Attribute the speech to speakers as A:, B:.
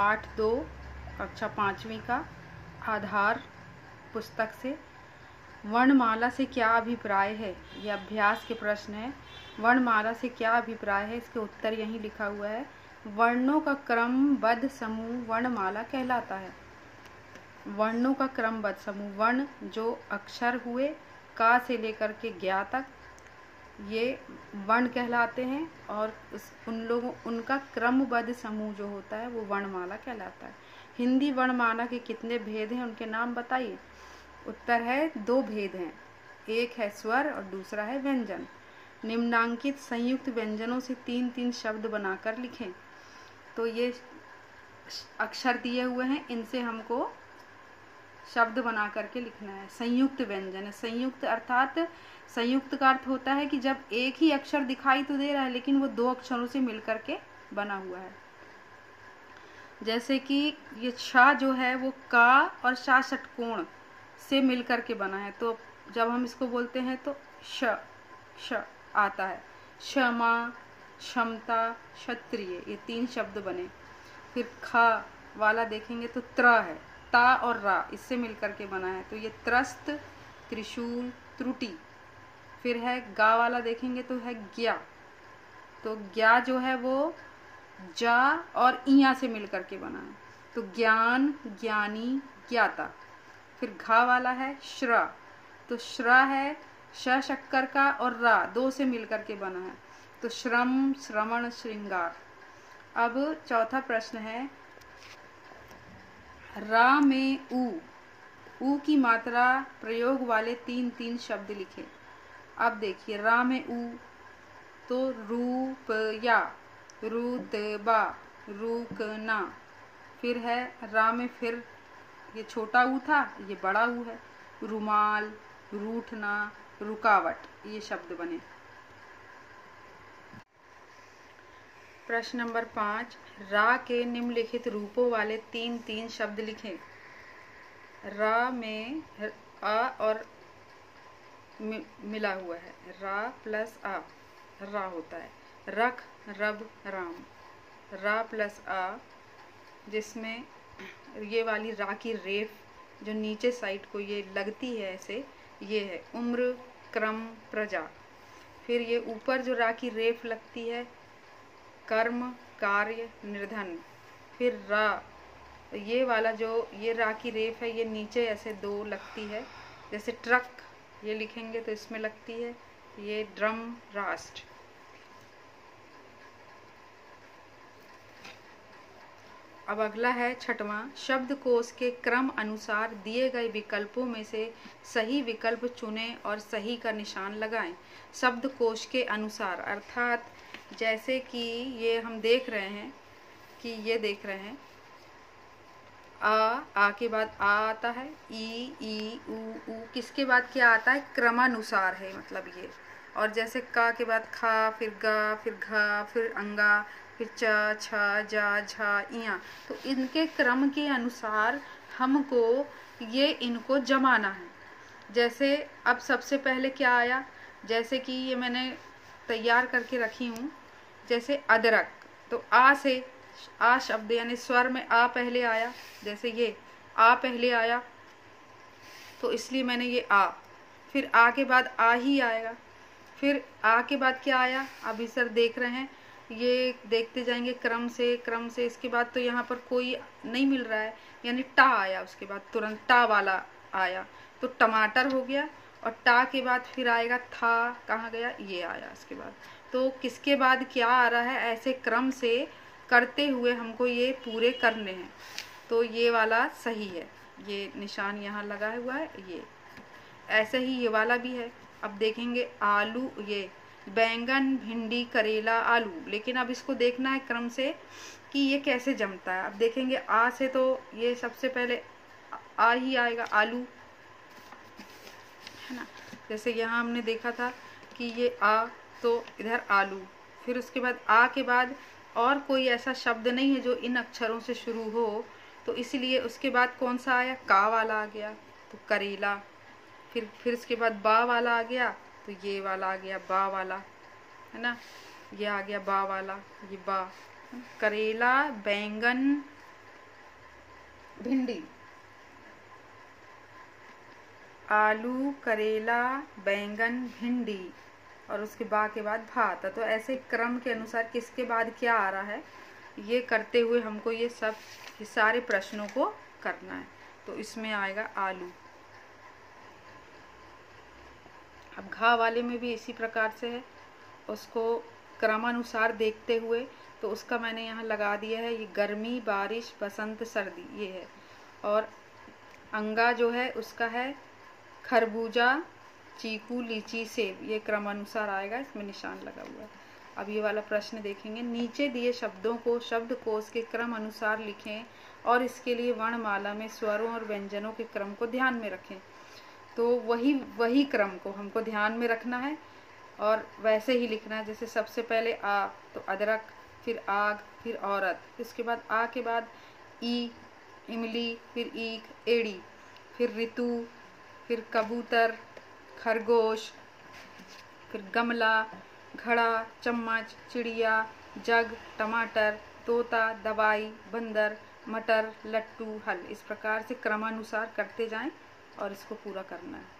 A: पाठ 2 कक्षा 5वीं का आधार पुस्तक से। वर्णमाला से क्या अभिप्राय है? ये अभ्यास के प्रश्न है। वर्णमाला से क्या अभिप्राय है, इसके उत्तर यहीं लिखा हुआ है। वर्णों का क्रमबद्ध समूह वर्णमाला कहलाता है। वर्णों का क्रमबद्ध समूह, वर्ण जो अक्षर हुए का से लेकर के ज्ञा तक, ये वर्ण कहलाते हैं, और उनका क्रमबद्ध समूह जो होता है वो वर्णमाला कहलाता है। हिंदी वर्णमाला के कितने भेद हैं, उनके नाम बताइए। उत्तर है 2 भेद हैं, एक है स्वर और दूसरा है व्यंजन। निम्नांकित संयुक्त व्यंजनों से 3-3 शब्द बनाकर लिखें। तो ये अक्षर दिए हुए हैं, इनसे हमको शब्द बना करके लिखना है। संयुक्त व्यंजन है। संयुक्त अर्थात संयुक्त का अर्थ होता है कि जब एक ही अक्षर दिखाई तो दे रहा है लेकिन वो 2 अक्षरों से मिलकर के बना हुआ है। जैसे कि ये श जो है वो का और शा षटकोण से मिलकर के बना है, तो जब हम इसको बोलते हैं तो श आता है। क्षमा, क्षमता, क्षत्रिय, ये 3 शब्द बने। फिर खा वाला देखेंगे तो त्र है, ता और रा इससे मिलकर के बना है, तो ये त्रस्त, त्रिशूल, त्रुटि। फिर है गा वाला देखेंगे तो है ज्ञा, तो ज्ञा जो है वो जा और इया से मिलकर के बना है, तो ज्ञान, ज्ञानी, ज्ञाता। फिर घा वाला है श्रा, तो श्रा है श शक्कर का और रा 2 से मिलकर के बना है, तो श्रम, श्रवण, श्रृंगार। अब चौथा प्रश्न है, रा में ऊ की मात्रा प्रयोग वाले 3-3 शब्द लिखे। अब देखिए, रा में ऊ तो रूपया, रुतबा, रुकना। फिर है रा में फिर ये छोटा ऊ था, ये बड़ा ऊ है, रुमाल, रूठना, रुकावट, ये शब्द बने। प्रश्न नंबर 5, रा के निम्नलिखित रूपों वाले 3-3 शब्द लिखें। रा में आ और मिला हुआ है, रा प्लस आ, रा होता है। रख, रब, राम, रा प्लस आ, जिसमें ये वाली रा की रेफ जो नीचे साइड को ये लगती है ऐसे, ये है उम्र, क्रम, प्रजा। फिर ये ऊपर जो रा की रेफ लगती है, कर्म, कार्य, निर्धन। फिर रा, ये वाला जो ये रा की रेफ है, ये नीचे ऐसे 2 लगती है, जैसे ट्रक ये लिखेंगे तो इसमें लगती है, ये ड्रम, राष्ट्र। अब अगला है 6वां, शब्दकोश के क्रम अनुसार दिए गए विकल्पों में से सही विकल्प चुनें और सही का निशान लगाएं। शब्दकोश के अनुसार अर्थात जैसे कि ये हम देख रहे हैं कि ये देख रहे हैं, आ के बाद आ आता है, ई ऊ किसके बाद क्या आता है, क्रमानुसार है मतलब ये। और जैसे का के बाद खा, फिर गा, फिर घा, फिर अंगा, फिर च, छ, जा, झा, इया, तो इनके क्रम के अनुसार हमको ये इनको जमाना है। जैसे अब सबसे पहले क्या आया, जैसे कि ये मैंने तैयार करके रखी हूँ, जैसे अदरक, तो आ से आ शब्द यानी स्वर में आ पहले आया, जैसे ये आ पहले आया तो इसलिए मैंने ये आ, फिर आ के बाद आ ही आएगा। फिर आ के बाद क्या आया, अभी सर देख रहे हैं, ये देखते जाएंगे क्रम से। इसके बाद तो यहाँ पर कोई नहीं मिल रहा है, यानी टा आया, उसके बाद तुरंत टा वाला आया, तो टमाटर हो गया। और टा के बाद फिर आएगा था, कहाँ गया, ये आया इसके बाद। तो किसके बाद क्या आ रहा है, ऐसे क्रम से करते हुए हमको ये पूरे करने हैं, तो ये वाला सही है, ये निशान यहाँ लगा हुआ है। ये ऐसे ही ये वाला भी है। अब देखेंगे आलू, ये बैंगन, भिंडी, करेला, आलू, लेकिन अब इसको देखना है क्रम से कि ये कैसे जमता है। अब देखेंगे आ से तो ये सबसे पहले आ ही आएगा, आलू है ना। जैसे यहाँ हमने देखा था कि ये आ, तो इधर आलू। फिर उसके बाद आ के बाद और कोई ऐसा शब्द नहीं है जो इन अक्षरों से शुरू हो, तो इसलिए उसके बाद कौन सा आया, का वाला आ गया, तो करेला। फिर उसके बाद बा वाला आ गया, तो ये वाला आ गया, बा वाला, है ना, ये आ गया बा वाला, ये बा। करेला, बैंगन, भिंडी, आलू, करेला, बैंगन, भिंडी और उसके के बाद भात। तो ऐसे क्रम के अनुसार किसके बाद क्या आ रहा है ये करते हुए हमको ये सारे प्रश्नों को करना है। तो इसमें आएगा आलू। अब घा वाले में भी इसी प्रकार से है, उसको क्रमानुसार देखते हुए तो उसका मैंने यहाँ लगा दिया है। ये गर्मी, बारिश, बसंत, सर्दी ये है। और अंगा जो है उसका है खरबूजा, चीकू, लीची, सेब, ये क्रमानुसार आएगा, इसमें निशान लगा हुआ है। अब ये वाला प्रश्न देखेंगे। नीचे दिए शब्दों को शब्दकोश के क्रम अनुसार लिखें और इसके लिए वर्णमाला में स्वरों और व्यंजनों के क्रम को ध्यान में रखें। तो वही क्रम को हमको ध्यान में रखना है और वैसे ही लिखना है। जैसे सबसे पहले आ तो अदरक, फिर आग, फिर औरत, इसके बाद आ के बाद ई, इमली, फिर ईख, एड़ी, फिर ऋतु, फिर कबूतर, खरगोश, फिर गमला, घड़ा, चम्मच, चिड़िया, जग, टमाटर, तोता, दवाई, बंदर, मटर, लट्टू, हल। इस प्रकार से क्रमानुसार करते जाएं और इसको पूरा करना है।